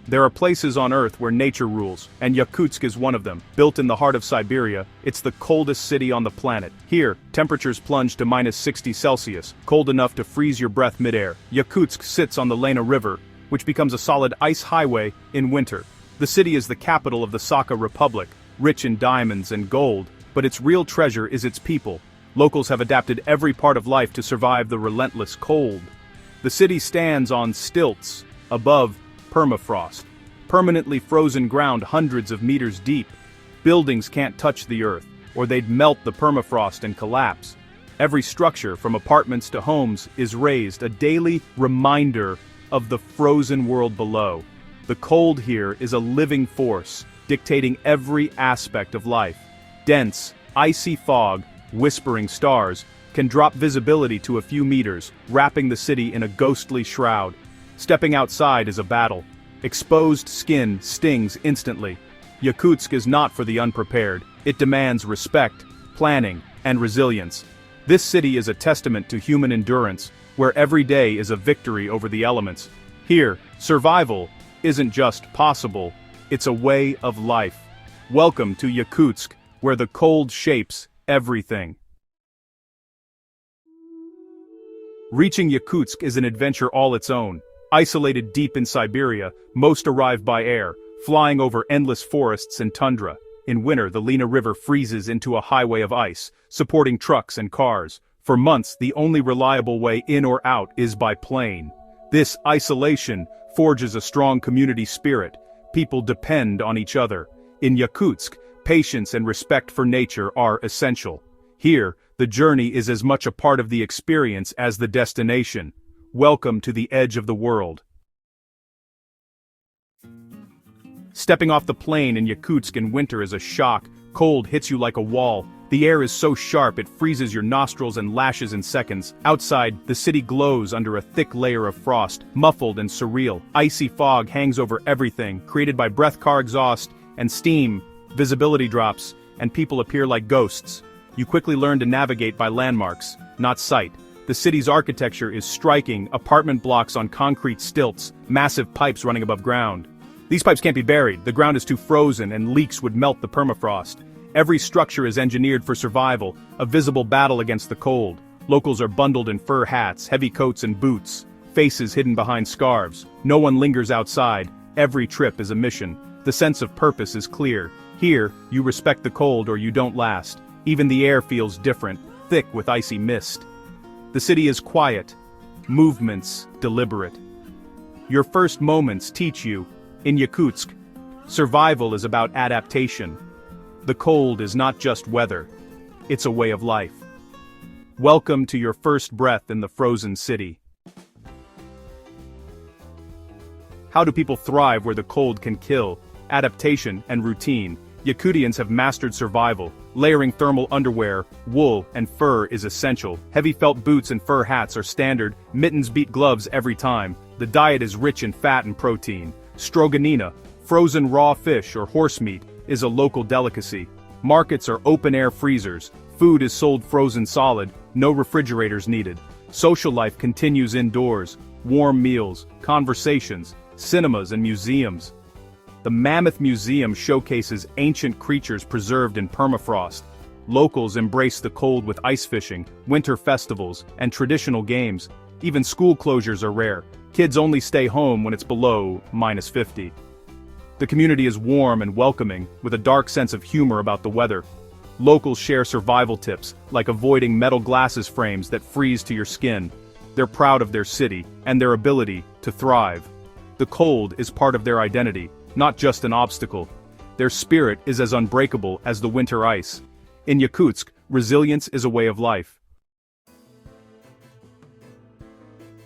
There are places on Earth where nature rules, and Yakutsk is one of them. Built in the heart of Siberia, it's the coldest city on the planet. Here, temperatures plunge to -60°C, cold enough to freeze your breath midair. Yakutsk sits on the Lena River, which becomes a solid ice highway in winter. The city is the capital of the Sakha Republic, rich in diamonds and gold, but its real treasure is its people. Locals have adapted every part of life to survive the relentless cold. The city stands on stilts, above Permafrost, permanently frozen ground hundreds of meters deep. Buildings can't touch the earth, or they'd melt the permafrost and collapse. Every structure, from apartments to homes, is raised, a daily reminder of the frozen world below. The cold here is a living force, dictating every aspect of life. Dense, icy fog, whispering stars, can drop visibility to a few meters, wrapping the city in a ghostly shroud. Stepping outside is a battle. Exposed skin stings instantly. Yakutsk is not for the unprepared. It demands respect, planning, and resilience. This city is a testament to human endurance, where every day is a victory over the elements. Here, survival isn't just possible, it's a way of life. Welcome to Yakutsk, where the cold shapes everything. Reaching Yakutsk is an adventure all its own. Isolated deep in Siberia, most arrive by air, flying over endless forests and tundra. In winter, the Lena River freezes into a highway of ice, supporting trucks and cars. For months, the only reliable way in or out is by plane. This isolation forges a strong community spirit. People depend on each other. In Yakutsk, patience and respect for nature are essential. Here, the journey is as much a part of the experience as the destination. Welcome to the edge of the world. Stepping off the plane in Yakutsk in winter is a shock. Cold hits you like a wall. The air is so sharp it freezes your nostrils and lashes in seconds. Outside, the city glows under a thick layer of frost, muffled and surreal. Icy fog hangs over everything, created by breath car exhaust and steam. Visibility drops, and people appear like ghosts. You quickly learn to navigate by landmarks, not sight. The city's architecture is striking, apartment blocks on concrete stilts, massive pipes running above ground. These pipes can't be buried, the ground is too frozen and leaks would melt the permafrost. Every structure is engineered for survival, a visible battle against the cold. Locals are bundled in fur hats, heavy coats and boots, faces hidden behind scarves. No one lingers outside, every trip is a mission. The sense of purpose is clear. Here, you respect the cold or you don't last. Even the air feels different, thick with icy mist. The city is quiet, movements deliberate. Your first moments teach you, in Yakutsk, survival is about adaptation. The cold is not just weather, it's a way of life. Welcome to your first breath in the frozen city. How do people thrive where the cold can kill? Adaptation and routine. Yakutians have mastered survival. Layering thermal underwear, wool, and fur is essential. Heavy felt boots and fur hats are standard. Mittens beat gloves every time. The diet is rich in fat and protein. Stroganina, frozen raw fish or horse meat, is a local delicacy. Markets are open-air freezers. Food is sold frozen solid, no refrigerators needed. Social life continues indoors. Warm meals, conversations, cinemas and museums. The Mammoth Museum showcases ancient creatures preserved in permafrost. Locals embrace the cold with ice fishing, winter festivals, and traditional games. Even school closures are rare. Kids only stay home when it's below -50. The community is warm and welcoming, with a dark sense of humor about the weather. Locals share survival tips, like avoiding metal glasses frames that freeze to your skin. They're proud of their city and their ability to thrive. The cold is part of their identity, not just an obstacle. Their spirit is as unbreakable as the winter ice. In Yakutsk, resilience is a way of life.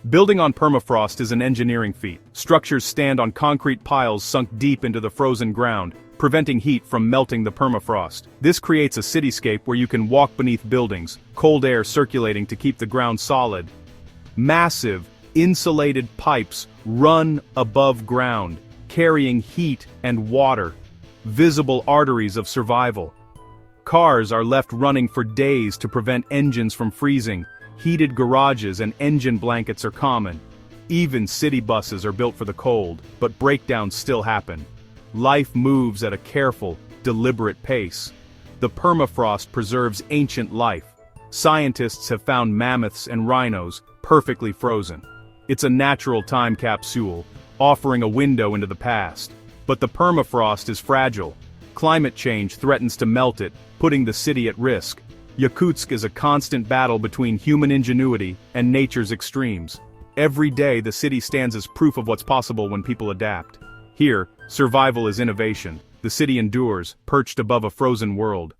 Building on permafrost is an engineering feat. Structures stand on concrete piles sunk deep into the frozen ground, preventing heat from melting the permafrost. This creates a cityscape where you can walk beneath buildings, cold air circulating to keep the ground solid. Massive, insulated pipes run above ground, carrying heat and water, visible arteries of survival. Cars are left running for days to prevent engines from freezing. Heated garages and engine blankets are common. Even city buses are built for the cold, but breakdowns still happen. Life moves at a careful, deliberate pace. The permafrost preserves ancient life. Scientists have found mammoths and rhinos perfectly frozen. It's a natural time capsule, offering a window into the past. But the permafrost is fragile. Climate change threatens to melt it, putting the city at risk. Yakutsk is a constant battle between human ingenuity and nature's extremes. Every day the city stands as proof of what's possible when people adapt. Here, survival is innovation. The city endures, perched above a frozen world.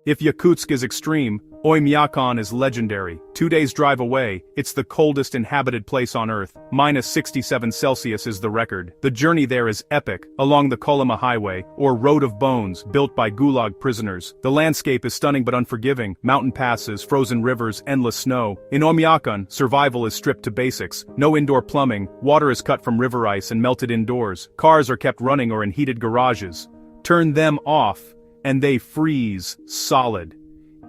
If Yakutsk is extreme, Oymyakon is legendary. 2 days drive away, it's the coldest inhabited place on Earth. -67 is the record. The journey there is epic, along the Kolyma Highway, or Road of Bones, built by Gulag prisoners. The landscape is stunning but unforgiving. Mountain passes, frozen rivers, endless snow. In Oymyakon, survival is stripped to basics. No indoor plumbing, water is cut from river ice and melted indoors. Cars are kept running or in heated garages. Turn them off, and they freeze solid.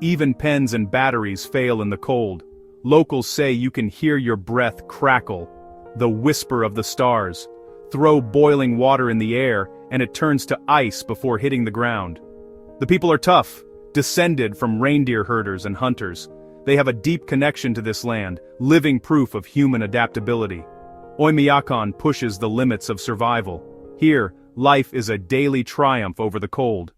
Even pens and batteries fail in the cold. Locals say you can hear your breath crackle, the whisper of the stars. Throw boiling water in the air, and it turns to ice before hitting the ground. The people are tough, descended from reindeer herders and hunters. They have a deep connection to this land, living proof of human adaptability. Oymyakon pushes the limits of survival. Here, life is a daily triumph over the cold.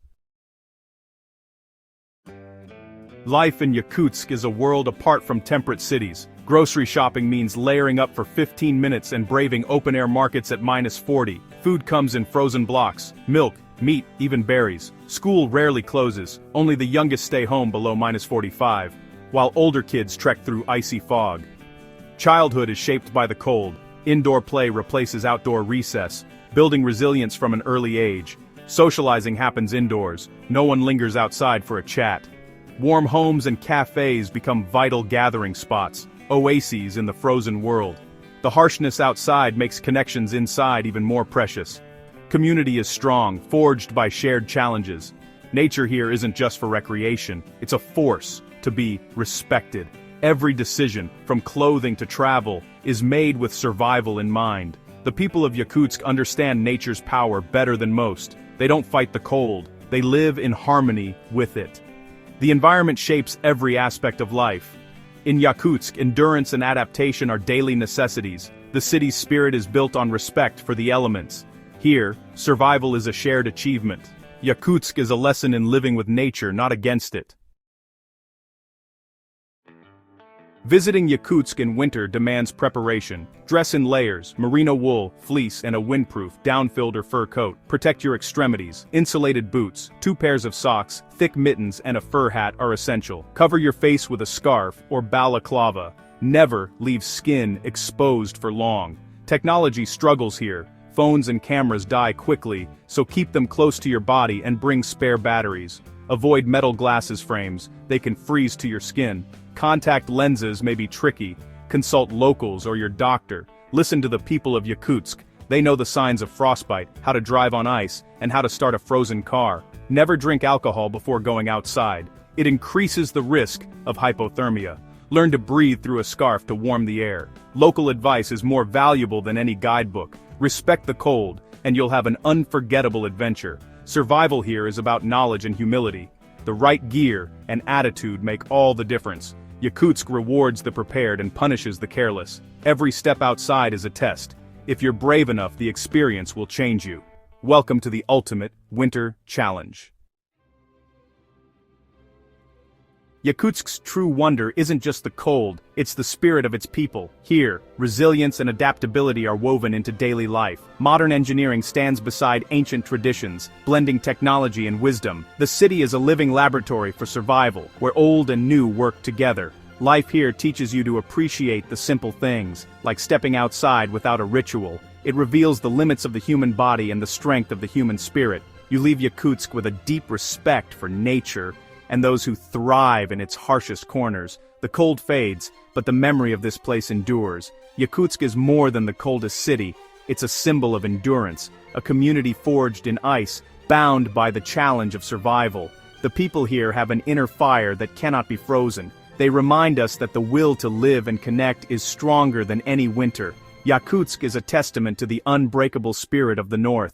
Life in Yakutsk is a world apart from temperate cities. Grocery shopping means layering up for 15 minutes and braving open-air markets at -40. Food comes in frozen blocks, milk, meat, even berries. School rarely closes, only the youngest stay home below -45, while older kids trek through icy fog. Childhood is shaped by the cold. Indoor play replaces outdoor recess, building resilience from an early age. Socializing happens indoors. No one lingers outside for a chat. Warm homes and cafes become vital gathering spots, oases in the frozen world. The harshness outside makes connections inside even more precious. Community is strong, forged by shared challenges. Nature here isn't just for recreation, it's a force to be respected. Every decision, from clothing to travel, is made with survival in mind. The people of Yakutsk understand nature's power better than most. They don't fight the cold, they live in harmony with it. The environment shapes every aspect of life. In Yakutsk, endurance and adaptation are daily necessities. The city's spirit is built on respect for the elements. Here, survival is a shared achievement. Yakutsk is a lesson in living with nature, not against it. Visiting Yakutsk in winter demands preparation. Dress in layers, merino wool, fleece, and a windproof, down-filled or fur coat. Protect your extremities. Insulated boots, 2 pairs of socks, thick mittens, and a fur hat are essential. Cover your face with a scarf or balaclava. Never leave skin exposed for long. Technology struggles here. Phones and cameras die quickly, so keep them close to your body and bring spare batteries. Avoid metal glasses frames, they can freeze to your skin. Contact lenses may be tricky. Consult locals or your doctor. Listen to the people of Yakutsk. They know the signs of frostbite, how to drive on ice, and how to start a frozen car. Never drink alcohol before going outside. It increases the risk of hypothermia. Learn to breathe through a scarf to warm the air. Local advice is more valuable than any guidebook. Respect the cold, and you'll have an unforgettable adventure. Survival here is about knowledge and humility. The right gear and attitude make all the difference. Yakutsk rewards the prepared and punishes the careless. Every step outside is a test. If you're brave enough, the experience will change you. Welcome to the ultimate winter challenge. Yakutsk's true wonder isn't just the cold, it's the spirit of its people. Here, resilience and adaptability are woven into daily life. Modern engineering stands beside ancient traditions, blending technology and wisdom. The city is a living laboratory for survival, where old and new work together. Life here teaches you to appreciate the simple things, like stepping outside without a ritual. It reveals the limits of the human body and the strength of the human spirit. You leave Yakutsk with a deep respect for nature, and those who thrive in its harshest corners. The cold fades, but the memory of this place endures. Yakutsk is more than the coldest city, it's a symbol of endurance, a community forged in ice, bound by the challenge of survival. The people here have an inner fire that cannot be frozen. They remind us that the will to live and connect is stronger than any winter. Yakutsk is a testament to the unbreakable spirit of the North.